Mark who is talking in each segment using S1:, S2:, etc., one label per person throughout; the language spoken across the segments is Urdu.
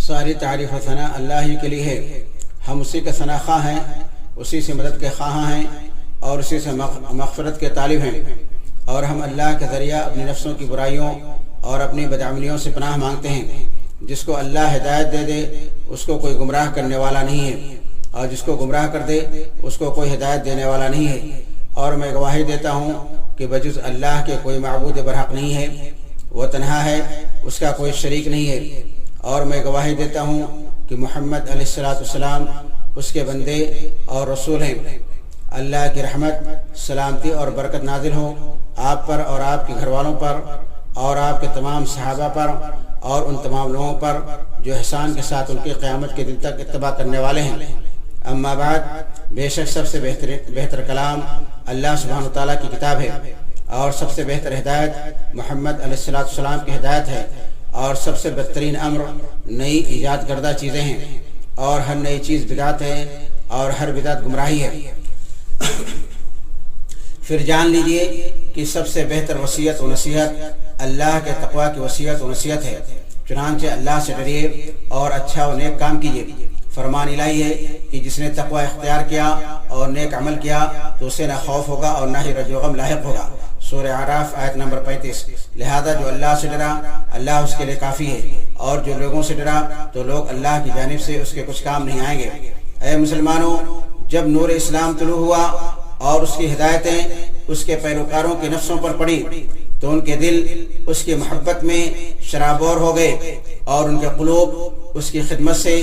S1: ساری تعریف و ثنا اللہ ہی کے لیے ہے۔ ہم اسی کے ثنا خواہ ہیں، اسی سے مدد کے خواہاں ہیں اور اسی سے مغفرت کے طالب ہیں، اور ہم اللہ کے ذریعہ اپنی نفسوں کی برائیوں اور اپنی بدعملیوں سے پناہ مانگتے ہیں۔ جس کو اللہ ہدایت دے دے اس کو کوئی گمراہ کرنے والا نہیں ہے، اور جس کو گمراہ کر دے اس کو کوئی ہدایت دینے والا نہیں ہے۔ اور میں گواہی دیتا ہوں کہ بجز اللہ کے کوئی معبود برحق نہیں ہے، وہ تنہا ہے، اس کا کوئی شریک نہیں ہے۔ اور میں گواہی دیتا ہوں کہ محمد علیہ السلام اس کے بندے اور رسول ہیں۔ اللہ کی رحمت، سلامتی اور برکت نازل ہو آپ پر اور آپ کے گھر والوں پر اور آپ کے تمام صحابہ پر اور ان تمام لوگوں پر جو احسان کے ساتھ ان کی قیامت کے دن تک اتباع کرنے والے ہیں۔ اما بعد، بے شک سب سے بہتر کلام اللہ سبحانہ وتعالیٰ کی کتاب ہے، اور سب سے بہتر ہدایت محمد علیہ السلام کی ہدایت ہے، اور سب سے بدترین امر نئی ایجاد کردہ چیزیں ہیں، اور ہر نئی چیز بدعت ہے اور ہر بدعت گمراہی ہے۔ پھر جان لیجئے کہ سب سے بہتر وصیت و نصیحت اللہ کے تقوی کی وصیت و نصیحت ہے۔ چنانچہ اللہ سے ڈریے اور اچھا و نیک کام کیجیے۔ فرمان الہی ہے کہ جس نے تقوی اختیار کیا اور نیک عمل کیا تو اسے نہ خوف ہوگا اور نہ ہی رنج و غم لاحق ہوگا۔ سورہ اعراف آیت نمبر 35۔ لہذا جو اللہ سے ڈرا اللہ اس کے لیے کافی ہے، اور جو لوگوں سے ڈرا تو لوگ اللہ کی جانب سے اس کے کچھ کام نہیں آئیں گے۔ اے مسلمانوں، جب نور اسلام طلوع ہوا اور اس کی ہدایتیں اس کے پیروکاروں کے نفسوں پر پڑی تو ان کے دل اس کی محبت میں شرابور ہو گئے اور ان کے قلوب اس کی خدمت سے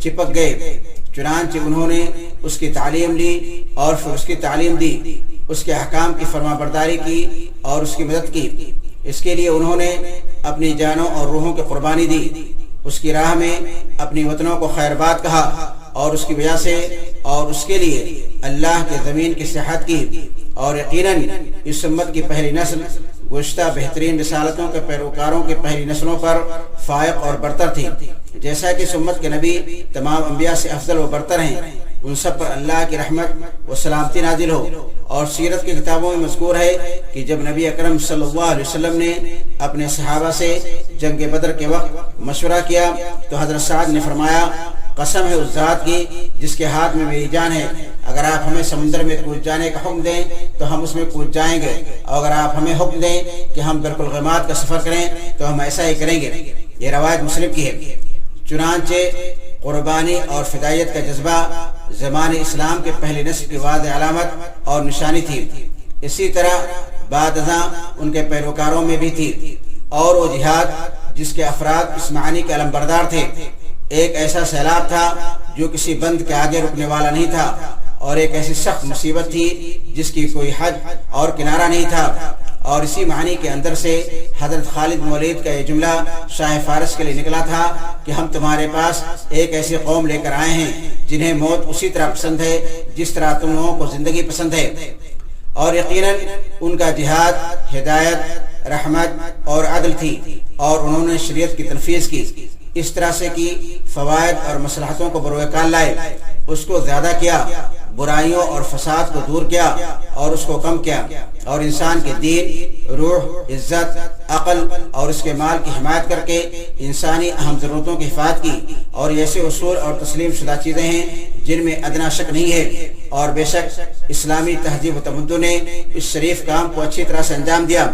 S1: چپک گئے۔ چنانچہ انہوں نے اس کی تعلیم لی اور پھر اس کی تعلیم دی، اس کے احکام کی فرما برداری کی اور اس کی مدد کی۔ اس کے لیے انہوں نے اپنی جانوں اور روحوں کی قربانی دی، اس کی راہ میں اپنی وطنوں کو خیر بات کہا، اور اس کی وجہ سے اور اس کے لیے اللہ کے زمین کی صحت کی۔ اور یقیناً اس امت کی پہلی نسل گزشتہ بہترین رسالتوں کے پیروکاروں کی پہلی نسلوں پر فائق اور برتر تھی، جیسا کہ اس امت کے نبی تمام انبیاء سے افضل و برتر ہیں۔ ان سب پر اللہ کی رحمت و سلامتی نازل ہو۔ اور سیرت کی کتابوں میں مذکور ہے کہ جب نبی اکرم صلی اللہ علیہ وسلم نے اپنے صحابہ سے جنگ بدر کے وقت مشورہ کیا تو حضرت سعد نے فرمایا، قسم ہے اس ذات کی جس کے ہاتھ میں میری جان ہے، اگر آپ ہمیں سمندر میں کود جانے کا حکم دیں تو ہم اس میں کود جائیں گے، اور اگر آپ ہمیں حکم دیں کہ ہم برق الغمات کا سفر کریں تو ہم ایسا ہی کریں گے۔ یہ روایت مسلم کی ہے۔ چنانچہ قربانی اور فدائیت کا جذبہ زمان اسلام کے پہلی نسل کی واضح علامت اور نشانی تھی۔ اسی طرح بعد ازاں ان کے پیروکاروں میں بھی تھی، اور وہ جہاد جس کے افراد اس معنی کے علمبردار تھے، ایک ایسا سیلاب تھا جو کسی بند کے آگے رکنے والا نہیں تھا، اور ایک ایسی سخت مصیبت تھی جس کی کوئی حد اور کنارہ نہیں تھا۔ اور اسی معنی کے اندر سے حضرت خالد بن ولید کا یہ جملہ شاہ فارس کے لیے نکلا تھا کہ ہم تمہارے پاس ایک ایسی قوم لے کر آئے ہیں جنہیں موت اسی طرح پسند ہے جس طرح تم لوگوں کو زندگی پسند ہے۔ اور یقیناً ان کا جہاد ہدایت، رحمت اور عدل تھی، اور انہوں نے شریعت کی تنفیذ کی، اس طرح سے کی فوائد اور مصلحتوں کو بروئے کار لائے، اس کو زیادہ کیا، برائیوں اور فساد کو دور کیا اور اس کو کم کیا، اور انسان کے دین، روح، عزت، عقل اور اس کے مال کی حمایت کر کے انسانی اہم ضرورتوں کی حفاظت کی۔ اور ایسے اصول اور تسلیم شدہ چیزیں ہیں جن میں ادنا شک نہیں ہے۔ اور بے شک اسلامی تہذیب و تمدن نے اس شریف کام کو اچھی طرح سے انجام دیا،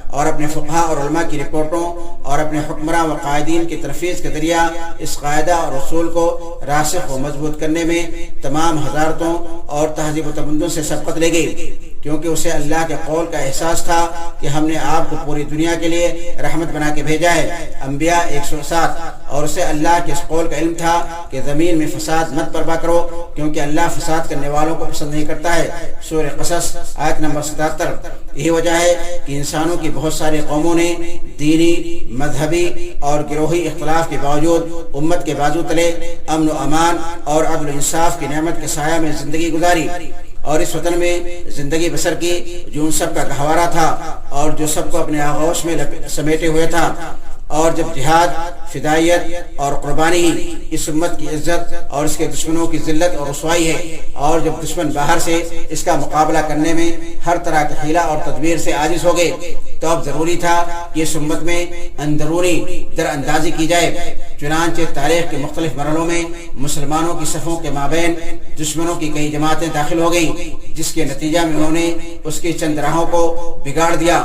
S1: اور اپنے فقہاء اور علماء کی رپورٹوں اور اپنے حکمراں و قائدین کی تنفیذ کے ذریعہ اس قاعدہ اور اصول کو راسخ و مضبوط کرنے میں تمام حضارتوں اور تہذیب و تمدن سے سبقت لے گئی، کیونکہ اسے اللہ کے قول کا احساس تھا کہ ہم نے آپ کو پوری دنیا کے لیے رحمت بنا کے بھیجا ہے، انبیاء 107، اور اسے اللہ کے اس قول کا علم تھا کہ زمین میں فساد مت برپا کرو، کیونکہ اللہ فساد کرنے والوں کو پسند نہیں کرتا ہے۔ سورہ قصص آیت نمبر 77۔ یہی وجہ ہے کہ انسانوں کی بہت ساری قوموں نے دینی، مذہبی اور گروہی اختلاف کے باوجود امت کے بازو تلے امن و امان اور عدل و انصاف کی نعمت کے سایہ میں زندگی گزاری، اور اس وطن میں زندگی بسر کی جو ان سب کا گہوارہ تھا اور جو سب کو اپنے آغوش میں سمیٹے ہوئے تھا۔ اور جب جہاد، فدائیت اور قربانی ہی اس امت کی عزت اور اس کے دشمنوں کی ذلت اور رسوائی ہے، اور جب دشمن باہر سے اس کا مقابلہ کرنے میں ہر طرح کی حیلہ اور تدبیر سے عاجز ہو گئے، تو اب ضروری تھا کہ اس امت میں اندرونی در اندازی کی جائے، چنانچہ تاریخ کے مختلف مرحلوں میں مسلمانوں کی صفوں کے مابین دشمنوں کی کئی جماعتیں داخل ہو گئیں، جس کے نتیجہ میں انہوں نے اس کی چند راہوں کو بگاڑ دیا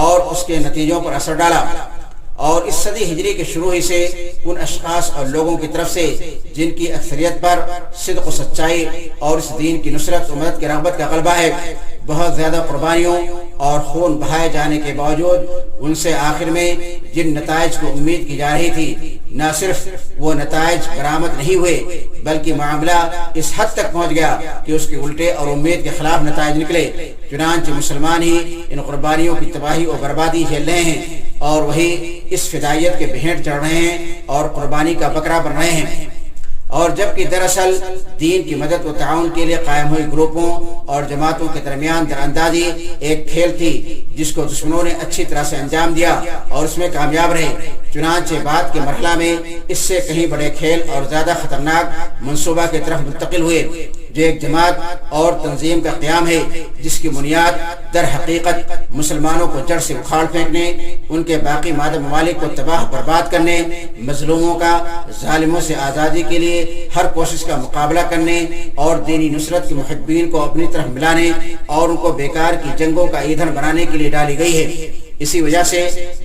S1: اور اس کے نتیجوں پر اثر ڈالا۔ اور اس صدی ہجری کے شروع ہی سے ان اشخاص اور لوگوں کی طرف سے جن کی اکثریت پر صدق و سچائی اور اس دین کی نصرت و مدد کی رغبت کا غلبہ ہے، بہت زیادہ قربانیوں اور خون بہائے جانے کے باوجود ان سے آخر میں جن نتائج کو امید کی جا رہی تھی، نہ صرف وہ نتائج برآمد نہیں ہوئے بلکہ معاملہ اس حد تک پہنچ گیا کہ اس کے الٹے اور امید کے خلاف نتائج نکلے۔ چنانچہ مسلمان ہی ان قربانیوں کی تباہی اور بربادی جھیل رہے ہیں اور وہی اس فدائیت کے بھینٹ چڑھ رہے ہیں اور قربانی کا بکرا بن رہے ہیں۔ اور جبکہ دراصل دین کی مدد و تعاون کے لیے قائم ہوئی گروپوں اور جماعتوں کے درمیان دراندازی ایک کھیل تھی جس کو دشمنوں نے اچھی طرح سے انجام دیا اور اس میں کامیاب رہے۔ چنانچہ بعد کے مرحلہ میں اس سے کہیں بڑے کھیل اور زیادہ خطرناک منصوبہ کی طرف منتقل ہوئے، جو ایک جماعت اور تنظیم کا قیام ہے جس کی بنیاد در حقیقت مسلمانوں کو جڑ سے اکھاڑ پھینکنے، ان کے باقی مادہ ممالک کو تباہ برباد کرنے، مظلوموں کا ظالموں سے آزادی کے لیے ہر کوشش کا مقابلہ کرنے اور دینی نصرت کے محبین کو اپنی طرف ملانے اور ان کو بیکار کی جنگوں کا ایندھن بنانے کے لیے ڈالی گئی ہے۔ اسی وجہ سے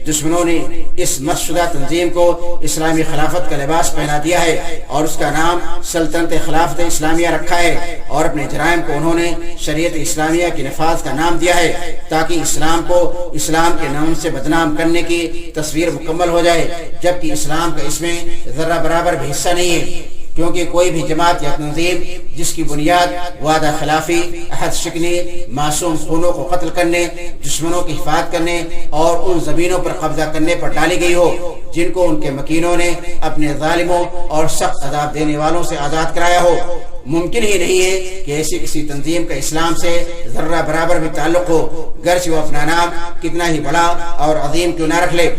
S1: دشمنوں نے اس مست شدہ تنظیم کو اسلامی خلافت کا لباس پہنا دیا ہے اور اس کا نام سلطنت خلافت اسلامیہ رکھا ہے، اور اپنے جرائم کو انہوں نے شریعت اسلامیہ کے نفاذ کا نام دیا ہے تاکہ اسلام کو اسلام کے نام سے بدنام کرنے کی تصویر مکمل ہو جائے، جبکہ اسلام کا اس میں ذرہ برابر بھی حصہ نہیں ہے، کیونکہ کوئی بھی جماعت یا تنظیم جس کی بنیاد وعدہ خلافی، عہد شکنی، معصوم خونوں کو قتل کرنے، دشمنوں کی حفاظت کرنے اور ان زمینوں پر قبضہ کرنے پر ڈالی گئی ہو جن کو ان کے مکینوں نے اپنے ظالموں اور سخت عذاب دینے والوں سے آزاد کرایا ہو، ممکن ہی نہیں ہے کہ ایسی کسی تنظیم کا اسلام سے ذرہ برابر بھی تعلق ہو، گرچہ وہ اپنا نام کتنا ہی بڑا اور عظیم کیوں نہ رکھ لے۔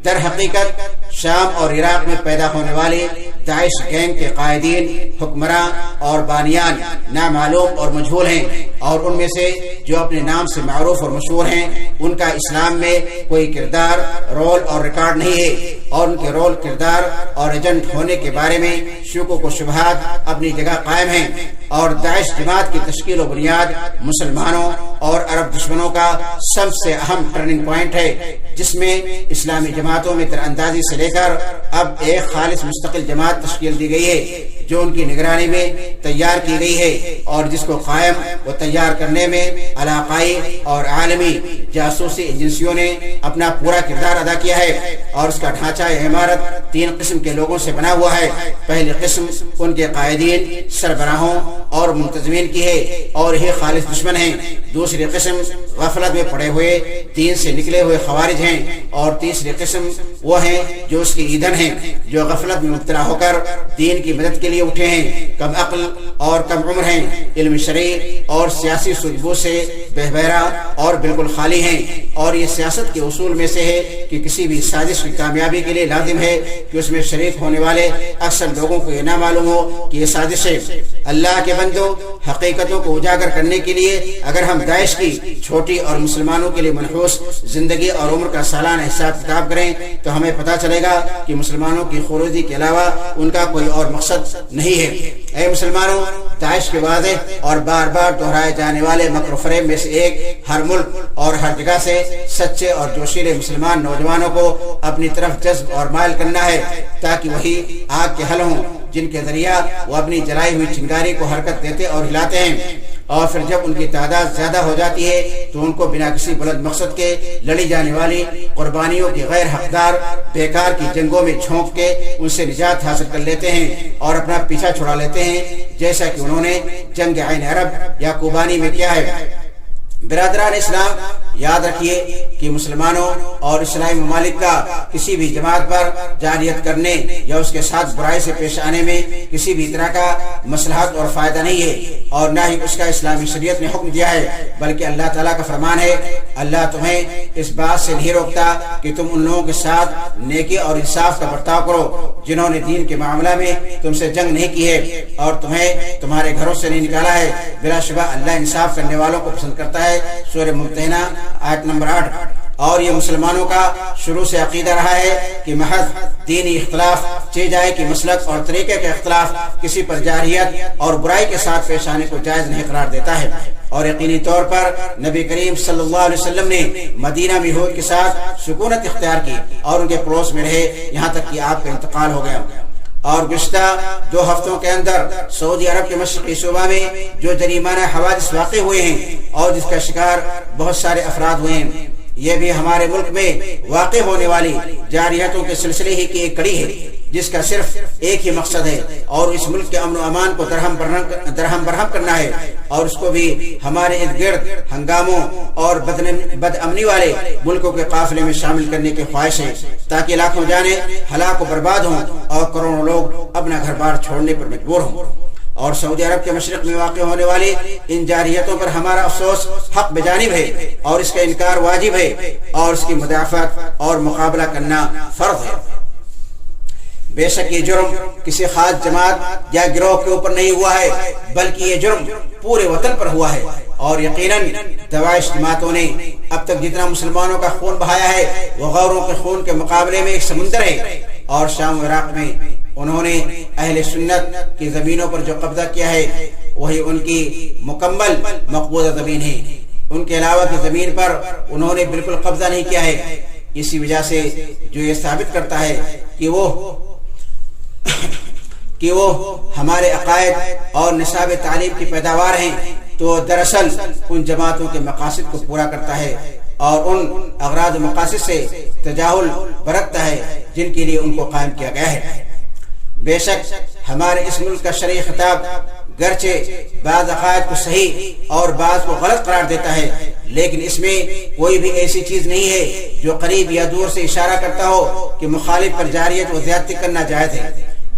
S1: در حقیقت شام اور عراق میں پیدا ہونے والے داعش گینگ کے قائدین، حکمراں اور بانیان نامعلوم اور مجہول ہیں، اور ان میں سے جو اپنے نام سے معروف اور مشہور ہیں ان کا اسلام میں کوئی کردار، رول اور ریکارڈ نہیں ہے، اور ان کے رول، کردار اور ایجنٹ ہونے کے بارے میں شکوک و شبہات اپنی جگہ قائم ہیں۔ اور داعش جماعت کی تشکیل و بنیاد مسلمانوں اور عرب دشمنوں کا سب سے اہم ٹرننگ پوائنٹ ہے، جس میں اسلامی جماعتوں میں در اندازی سے لے کر اب ایک خالص مستقل جماعت تشکیل دی گئی ہے جو ان کی نگرانی میں تیار کی گئی ہے، اور جس کو قائم و تیار کرنے میں علاقائی اور عالمی جاسوسی ایجنسیوں نے اپنا پورا کردار ادا کیا ہے، اور اس کا ڈھانچہ عمارت 3 قسم کے لوگوں سے بنا ہوا ہے۔ پہلی قسم ان کے قائدین، سربراہوں اور منتظمین کی ہے اور یہ خالص دشمن ہیں۔ دوسری قسم غفلت میں پڑے ہوئے دین سے نکلے ہوئے خوارج ہیں، اور تیسری قسم وہ ہیں جو اس کی ایندھن ہیں، جو غفلت میں مبتلا ہو کر دین کی مدد کے لیے اٹھے ہیں، کم عقل اور کم عمر ہیں، علم شرعی اور سیاسی سوجھ بوجھ سے بہبہرا اور بالکل خالی ہیں، اور یہ سیاست کے اصول میں سے ہے کہ کسی بھی سازش کی کامیابی کے لیے لازم ہے کہ اس میں شریک ہونے والے اکثر لوگوں کو یہ نہ معلوم ہو کہ یہ سازش ہے۔ اللہ کے بندو، حقیقتوں کو اجاگر کرنے کے لیے اگر ہم داعش کی چھوٹی اور مسلمانوں کے لیے منحوس زندگی اور عمر کا سالانہ حساب کتاب کریں تو ہمیں پتہ چلے گا کہ مسلمانوں کی خروجی کے علاوہ ان کا کوئی اور مقصد نہیں ہے۔ اے مسلمانوں، داعش کے واضح اور بار بار دہرائے جانے والے مکر و فریب میں سے ایک ہر ملک اور ہر جگہ سے سچے اور جوشیلے مسلمان نوجوانوں کو اپنی طرف جذب اور مائل کرنا ہے تاکہ وہی آگ کے حل ہوں جن کے ذریعہ وہ اپنی جلائی ہوئی چنگاری کو حرکت دیتے اور ہلاتے ہیں، اور پھر جب ان کی تعداد زیادہ ہو جاتی ہے تو ان کو بنا کسی بلند مقصد کے لڑی جانے والی قربانیوں کی غیر حقدار بیکار کی جنگوں میں جھونک کے ان سے نجات حاصل کر لیتے ہیں اور اپنا پیچھا چھڑا لیتے ہیں، جیسا کہ انہوں نے جنگ عین عرب یا کوبانی میں کیا ہے۔ برادران اسلام، یاد رکھیے کہ مسلمانوں اور اسلامی ممالک کا کسی بھی جماعت پر جارحیت کرنے یا اس کے ساتھ برائی سے پیش آنے میں کسی بھی طرح کا مصلحت اور فائدہ نہیں ہے، اور نہ ہی اس کا اسلامی شریعت نے حکم دیا ہے، بلکہ اللہ تعالیٰ کا فرمان ہے، اللہ تمہیں اس بات سے نہیں روکتا کہ تم ان لوگوں کے ساتھ نیکی اور انصاف کا برتاؤ کرو جنہوں نے دین کے معاملہ میں تم سے جنگ نہیں کی ہے اور تمہیں تمہارے گھروں سے نہیں نکالا ہے، بلا شبہ اللہ انصاف کرنے والوں کو پسند کرتا ہے۔ سورہ ممتحنہ آیت نمبر 8۔ اور یہ مسلمانوں کا شروع سے عقیدہ رہا ہے کہ محض دینی اختلاف چہ جائے کہ مسلک اور طریقے کے اختلاف کسی پر جارحیت اور برائی کے ساتھ پیش آنے کو جائز نہیں قرار دیتا ہے۔ اور یقینی طور پر نبی کریم صلی اللہ علیہ وسلم نے مدینہ میں یہود کے ساتھ سکونت اختیار کی اور ان کے پڑوس میں رہے یہاں تک کہ آپ کا انتقال ہو گیا۔ اور گزشتہ 2 ہفتوں کے اندر سعودی عرب کے مشرقی صوبہ میں جو جریمانہ حوادث واقع ہوئے ہیں اور جس کا شکار بہت سارے افراد ہوئے ہیں، یہ بھی ہمارے ملک میں واقع ہونے والی جارحیتوں کے سلسلے ہی کی ایک کڑی ہے، جس کا صرف ایک ہی مقصد ہے اور اس ملک کے امن و امان کو درہم برہم کرنا ہے، اور اس کو بھی ہمارے ارد گرد ہنگاموں اور بد امنی والے ملکوں کے قافلے میں شامل کرنے کی خواہش ہے، تاکہ لاکھوں جانیں ہلاک و برباد ہوں اور کروڑوں لوگ اپنا گھر بار چھوڑنے پر مجبور ہوں۔ اور سعودی عرب کے مشرق میں واقع ہونے والی ان جارحیتوں پر ہمارا افسوس حق بجانب ہے اور اس کا انکار واجب ہے اور اس کی مدافعت اور مقابلہ کرنا فرض ہے۔ بے شک یہ جرم کسی خاص جماعت یا گروہ کے اوپر نہیں ہوا ہے، بلکہ یہ جرم پورے وطن پر ہوا ہے، اور یقیناً داعش جماعتوں نے اب تک جتنا مسلمانوں کا خون بہایا ہے وہ غوروں کے خون کے مقابلے میں ایک سمندر ہے۔ اور شام و عراق میں انہوں نے اہل سنت کی زمینوں پر جو قبضہ کیا ہے وہی ان کی مکمل مقبوضہ زمین ہے، ان کے علاوہ کی زمین پر انہوں نے بالکل قبضہ نہیں کیا ہے۔ اسی وجہ سے جو یہ ثابت کرتا ہے کہ وہ ہمارے عقائد اور نصاب تعلیم کی پیداوار ہیں، تو دراصل ان جماعتوں کے مقاصد کو پورا کرتا ہے اور ان اغراض و مقاصد سے تجاہل برتتا ہے جن کے لیے ان کو قائم کیا گیا ہے۔ بے شک ہمارے اس ملک کا شرعی خطاب گرچہ بعض عقائد کو صحیح اور بعض کو غلط قرار دیتا ہے، لیکن اس میں کوئی بھی ایسی چیز نہیں ہے جو قریب یا دور سے اشارہ کرتا ہو کہ مخالف پر جارحیت و زیادتی کرنا جائز ہے،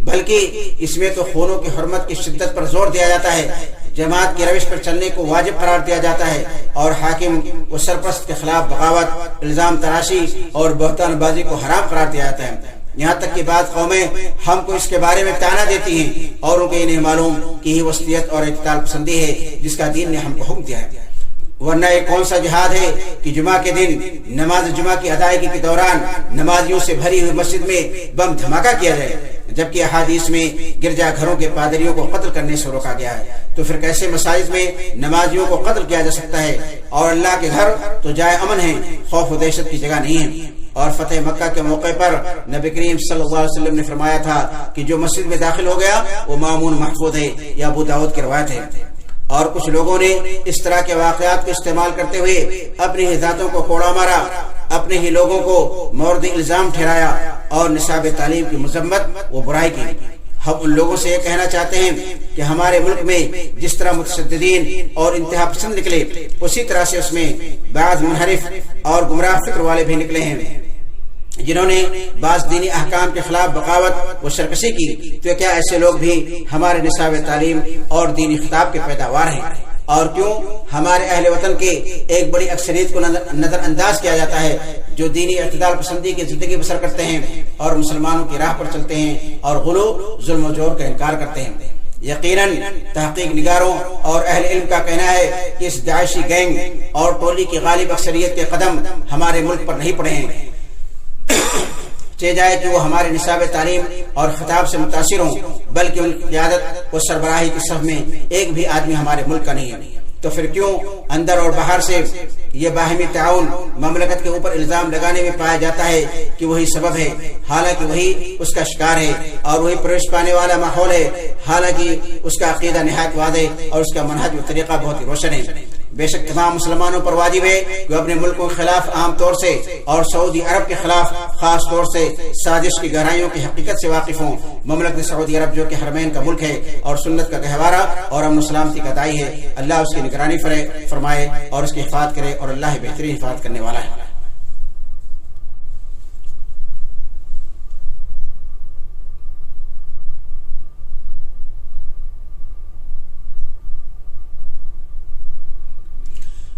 S1: بلکہ اس میں تو خونوں کی حرمت کی شدت پر زور دیا جاتا ہے، جماعت کی روش پر چلنے کو واجب قرار دیا جاتا ہے، اور حاکم و سرپرست کے خلاف بغاوت، الزام تراشی اور بہتان بازی کو حرام قرار دیا جاتا ہے۔ یہاں تک کہ بعض قومیں ہم کو اس کے بارے میں طعنہ دیتی ہیں اور ان کو یہ نہیں معلوم کہ یہ وسطیت اور اعتدال پسندی ہے جس کا دین نے ہم کو حکم دیا ہے۔ ورنہ یہ کون سا جہاد ہے کہ جمعہ کے دن نماز جمعہ کی ادائیگی کے دوران نمازیوں سے بھری ہوئی مسجد میں بم دھماکہ کیا جائے، جبکہ احادیث میں گرجا گھروں کے پادریوں کو قتل کرنے سے روکا گیا ہے، تو پھر کیسے مساجد میں نمازیوں کو قتل کیا جا سکتا ہے؟ اور اللہ کے گھر تو جائے امن ہے، خوف و دہشت کی جگہ نہیں ہے۔ اور فتح مکہ کے موقع پر نبی کریم صلی اللہ علیہ وسلم نے فرمایا تھا کہ جو مسجد میں داخل ہو گیا وہ مامون محفوظ ہے، یہ ابو داؤد کی روایت ہے۔ اور کچھ لوگوں نے اس طرح کے واقعات کو استعمال کرتے ہوئے اپنی ہی ذاتوں کو کوڑا مارا، اپنے ہی لوگوں کو مورد الزام ٹھہرایا اور نصاب تعلیم کی مذمت و برائی کی۔ ہم ان لوگوں سے یہ کہنا چاہتے ہیں کہ ہمارے ملک میں جس طرح متشددین اور انتہا پسند نکلے، اسی طرح سے اس میں بعض منحرف اور گمراہ فکر والے بھی نکلے ہیں جنہوں نے بعض دینی احکام کے خلاف بغاوت و سرکشی کی۔ تو کیا ایسے لوگ بھی ہمارے نصاب تعلیم اور دینی خطاب کے پیداوار ہیں؟ اور کیوں ہمارے اہل وطن کے ایک بڑی اکثریت کو نظر انداز کیا جاتا ہے جو دینی اعتدال پسندی کی زندگی بسر کرتے ہیں اور مسلمانوں کی راہ پر چلتے ہیں اور غلو، ظلم و جور کا انکار کرتے ہیں؟ یقیناً تحقیق نگاروں اور اہل علم کا کہنا ہے کہ اس داعشی گینگ اور ٹولی کی غالب اکثریت کے قدم ہمارے ملک پر نہیں پڑے ہیں، چہ جائے کہ وہ ہمارے نصاب تعلیم اور خطاب سے متاثر ہوں، بلکہ ان کی قیادت و سربراہی کی صف میں ایک بھی آدمی ہمارے ملک کا نہیں ہے۔ تو پھر کیوں اندر اور باہر سے یہ باہمی تعاون مملکت کے اوپر الزام لگانے میں پایا جاتا ہے کہ وہی سبب ہے، حالانکہ وہی اس کا شکار ہے اور وہی پروش پانے والا ماحول ہے، حالانکہ اس کا عقیدہ نہایت واضح اور اس کا منہج و طریقہ بہت ہی روشن ہے۔ بے شک تمام مسلمانوں پر واجب ہے کہ اپنے ملکوں کے خلاف عام طور سے اور سعودی عرب کے خلاف خاص طور سے سازش کی گہرائیوں کی حقیقت سے واقف ہوں۔ مملکت سعودی عرب جو کہ حرمین کا ملک ہے اور سنت کا گہوارہ اور امن و سلامتی کا داعی ہے، اللہ اس کی نگرانی فرمائے اور اس کی حفاظت کرے، اور اللہ بہترین حفاظت کرنے والا ہے۔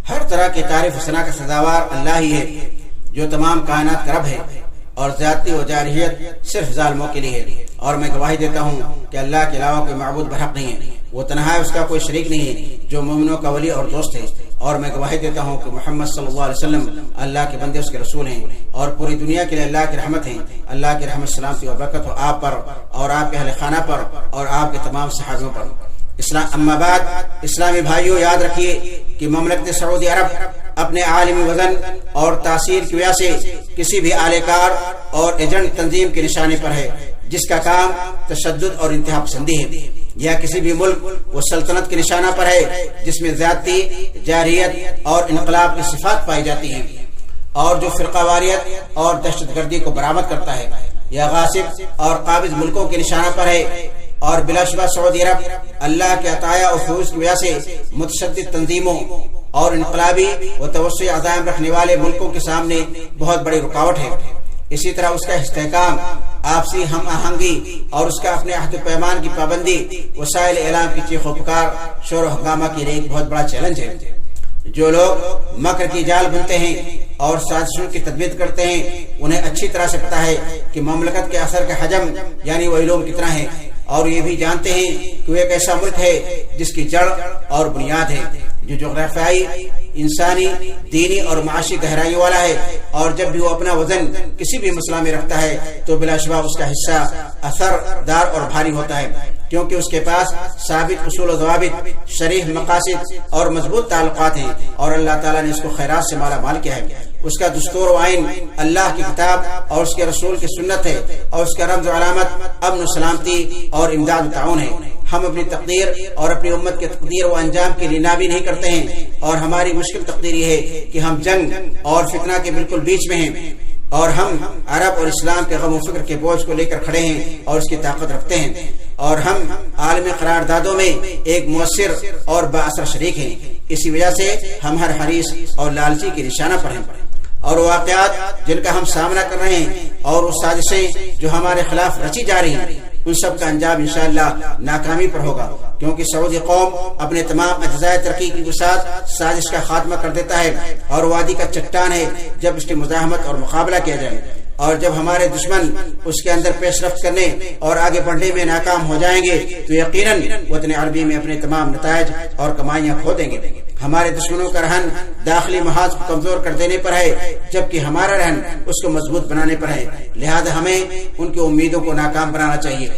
S1: ہر طرح کے تعریف و ثنا کا سزاوار اللہ ہی ہے جو تمام کائنات کا رب ہے، اور ذاتی و جارحیت صرف ظالموں کے لیے ہے، اور میں گواہی دیتا ہوں کہ اللہ کے علاوہ کوئی معبود برحق نہیں ہے، وہ تنہا ہے، اس کا کوئی شریک نہیں ہے، جو مومنوں کا ولی اور دوست ہے، اور میں گواہی دیتا ہوں کہ محمد صلی اللہ علیہ وسلم اللہ کے بندے، اس کے رسول ہیں، اور پوری دنیا کے لیے اللہ کی رحمت ہیں۔ اللہ کی رحمت، سلامتی اور برکت ہو آپ پر اور آپ کے اہل خانہ پر اور آپ کے تمام صحابیوں پر۔ اما بعد، اسلامی بھائیوں، یاد رکھیے کہ مملکت سعودی عرب اپنے عالمی وزن اور تاثیر کی وجہ سے کسی بھی اعلی کار اور ایجنٹ تنظیم کے نشانے پر ہے جس کا کام تشدد اور انتہا پسندی ہے، یا کسی بھی ملک و سلطنت کے نشانہ پر ہے جس میں زیادتی، جارحیت اور انقلاب کی صفات پائی جاتی ہیں، اور جو فرقہ واریت اور دہشت گردی کو برآمد کرتا ہے، یا غاصب اور قابض ملکوں کے نشانہ پر ہے۔ اور بلا شبہ سعودی عرب اللہ کے عطایا اور فیوز کی وجہ سے متشدد تنظیموں اور انقلابی و توسعی عزائم رکھنے والے ملکوں کے سامنے بہت بڑی رکاوٹ ہے۔ اسی طرح اس کا استحکام، آپسی ہم آہنگی اور اس کا اپنے عہد و پیمان کی پابندی وسائل اعلام کی چیخ و پکار، شور و ہنگامہ کے لیے ایک بہت بڑا چیلنج ہے۔ جو لوگ مکر کی جال بنتے ہیں اور سازشوں کی تدبیر کرتے ہیں، انہیں اچھی طرح سے پتہ ہے کہ مملکت کے اثر کا حجم یعنی وہ علوم کتنا ہے، اور یہ بھی جانتے ہیں کہ وہ ایک ایسا ملک ہے جس کی جڑ اور بنیاد ہے، جو جغرافیائی، انسانی، دینی اور معاشی گہرائی والا ہے، اور جب بھی وہ اپنا وزن کسی بھی مسئلہ میں رکھتا ہے تو بلا شبہ اس کا حصہ اثر دار اور بھاری ہوتا ہے، کیونکہ اس کے پاس ثابت اصول و ضوابط، شریح مقاصد اور مضبوط تعلقات ہیں، اور اللہ تعالیٰ نے اس کو خیرات سے مالا مال کیا ہے۔ اس کا دستور و آئین اللہ کی کتاب اور اس کے رسول کی سنت ہے، اور اس کا رمز و علامت امن و سلامتی اور امداد و تعاون ہے۔ ہم اپنی تقدیر اور اپنی امت کے تقدیر و انجام کی لیے نابی نہیں کرتے ہیں، اور ہماری مشکل تقدیر یہ ہے کہ ہم جنگ اور فتنہ کے بالکل بیچ میں ہیں، اور ہم عرب اور اسلام کے غم و فکر کے بوجھ کو لے کر کھڑے ہیں اور اس کی طاقت رکھتے ہیں، اور ہم عالمی قراردادوں میں ایک مؤثر اور بااثر شریک ہیں۔ اسی وجہ سے ہم ہر حریص اور لالچی کے نشانہ پر ہیں، اور واقعات جن کا ہم سامنا کر رہے ہیں اور وہ سازشیں جو ہمارے خلاف رچی جا رہی ہیں، ان سب کا انجام انشاءاللہ ناکامی پر ہوگا، کیونکہ سعودی قوم اپنے تمام اجزائے ترقی کی وسعت سازش کا خاتمہ کر دیتا ہے، اور وادی کا چٹان ہے جب اس کی مزاحمت اور مقابلہ کیا جائے، اور جب ہمارے دشمن اس کے اندر پیش رفت کرنے اور آگے بڑھنے میں ناکام ہو جائیں گے تو یقیناً وطن عربی میں اپنے تمام نتائج اور کمائیاں کھو دیں گے۔ ہمارے دشمنوں کا رہن داخلی محاذ کو کمزور کر دینے پر ہے، جبکہ ہمارا رہن اس کو مضبوط بنانے پر ہے، لہذا ہمیں ان کی امیدوں کو ناکام بنانا چاہیے۔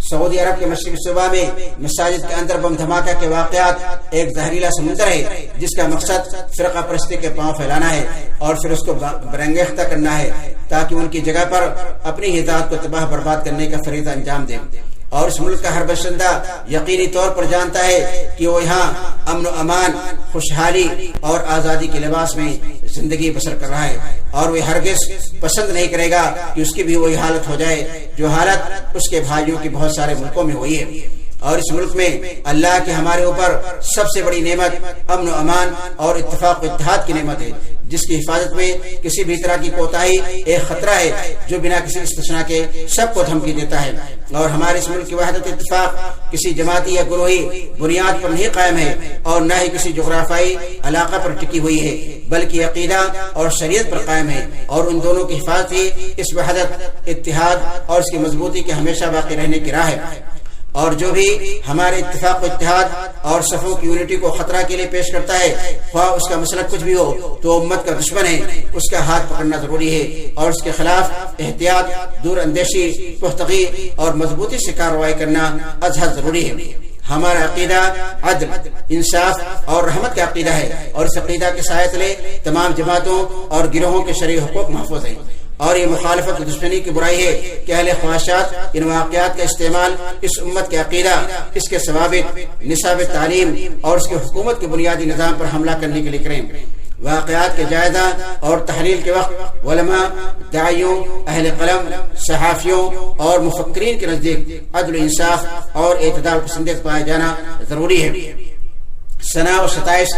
S1: سعودی عرب کے مشرقی صوبہ میں مساجد کے اندر بم دھماکہ کے واقعات ایک زہریلا سمندر ہے جس کا مقصد فرقہ پرستی کے پاؤں پھیلانا ہے اور پھر اس کو برانگیختہ کرنا ہے تاکہ ان کی جگہ پر اپنی ہی ذات کو تباہ برباد کرنے کا فریضہ انجام دے۔ اور اس ملک کا ہر باشندہ یقینی طور پر جانتا ہے کہ وہ یہاں امن و امان، خوشحالی اور آزادی کے لباس میں زندگی بسر کر رہا ہے، اور وہ ہرگز پسند نہیں کرے گا کہ اس کی بھی وہی حالت ہو جائے جو حالت اس کے بھائیوں کی بہت سارے ملکوں میں ہوئی ہے۔ اور اس ملک میں اللہ کی ہمارے اوپر سب سے بڑی نعمت امن و امان اور اتفاق و اتحاد کی نعمت ہے، جس کی حفاظت میں کسی بھی طرح کی کوتاہی ایک خطرہ ہے جو بنا کسی استثناء کے سب کو دھمکی دیتا ہے۔ اور ہمارے اس ملک کی وحدت اتفاق کسی جماعتی یا گروہی بنیاد پر نہیں قائم ہے، اور نہ ہی کسی جغرافیائی علاقہ پر ٹکی ہوئی ہے، بلکہ عقیدہ اور شریعت پر قائم ہے، اور ان دونوں کی حفاظت ہی اس وحدت، اتحاد اور اس کی مضبوطی کے ہمیشہ باقی رہنے کی راہ ہے۔ اور جو بھی ہمارے اتفاق و اتحاد اور صفوں کی یونٹی کو خطرہ کے لیے پیش کرتا ہے، خواہ اس کا مسلک کچھ بھی ہو، تو امت کا دشمن ہے، اس کا ہاتھ پکڑنا ضروری ہے، اور اس کے خلاف احتیاط، دور اندیشی، پختگی اور مضبوطی سے کارروائی کرنا ازحد ضروری ہے۔ ہمارا عقیدہ عدل، انصاف اور رحمت کا عقیدہ ہے، اور اس عقیدہ کے سائے تلے تمام جماعتوں اور گروہوں کے شرعی حقوق محفوظ ہیں۔ اور یہ مخالفت و دشمنی کی برائی ہے کہ اہل خواہشات ان واقعات کا استعمال اس امت کے عقیدہ، اس کے ثوابت، نصاب تعلیم اور اس کی حکومت کے بنیادی نظام پر حملہ کرنے کے لیے کریں۔ واقعات کے جائزہ اور تحلیل کے وقت علماء، داعیوں، اہل قلم، صحافیوں اور مفکرین کے نزدیک عدل و انصاف اور اعتدال پسندیت پایا جانا ضروری ہے۔ ثنا و ستائش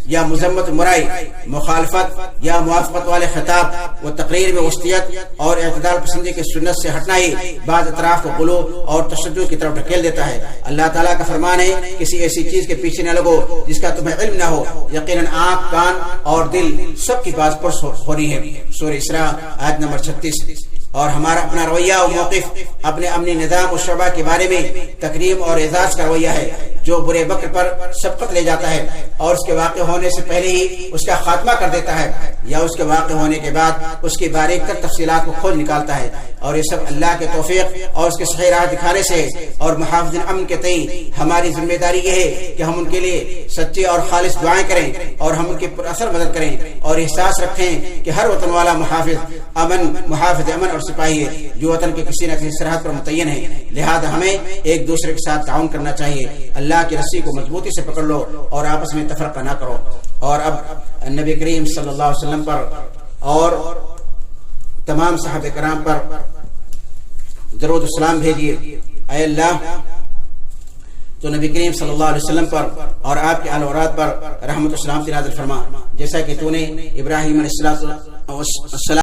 S1: یا مذمت مرائی، مخالفت یا موافقت والے خطاب و تقریر میں وسطیت اور اعتدال پسندی کی سنت سے ہٹنا ہی بعض اطراف کو غلو اور تشدد کی طرف ڈھکیل دیتا ہے۔ اللہ تعالیٰ کا فرمان ہے، کسی ایسی چیز کے پیچھے نہ لگو جس کا تمہیں علم نہ ہو، یقیناً آنکھ، کان اور دل سب کی باز پرس ہو رہی ہے۔ سورہ اسراء آیت نمبر 36۔ اور ہمارا اپنا رویہ و موقف اپنے امنی نظام و شعبہ کے بارے میں تکریم اور اعزاز کا رویہ ہے، جو برے وقت پر سبقت لے جاتا ہے اور اس کے واقع ہونے سے پہلے ہی اس کا خاتمہ کر دیتا ہے، یا اس کے واقع ہونے کے بعد اس کی باریک تر تفصیلات کو کھول نکالتا ہے، اور یہ سب اللہ کے توفیق اور اس کے صحیح راہ دکھانے سے، اور محافظ امن کے تئیں ہماری ذمہ داری یہ ہے کہ ہم ان کے لیے سچی اور خالص دعائیں کریں اور ہم ان کی پر اثر مدد کریں، اور احساس رکھیں کہ ہر وطن والا محافظ امن اور سپاہی ہے جو وطن کے کسی نہ کسی سرحد پر متعین ہے، لہذا ہمیں ایک دوسرے کے ساتھ تعاون کرنا چاہیے، اللہ کی رسی کو مضبوطی سے پکڑ لو اور آپس میں تفرقہ نہ کرو۔ اور اب نبی کریم صلی اللہ علیہ وسلم پر اور تمام صحابہ کرام پر درود السلام بھیجیے۔ اے اللہ تو نبی کریم صلی اللہ علیہ وسلم پر اور آپ کے آل و اولاد پر رحمت و سلامتی نازل فرما، جیسا کہ تو نے ابراہیم علیہ السلام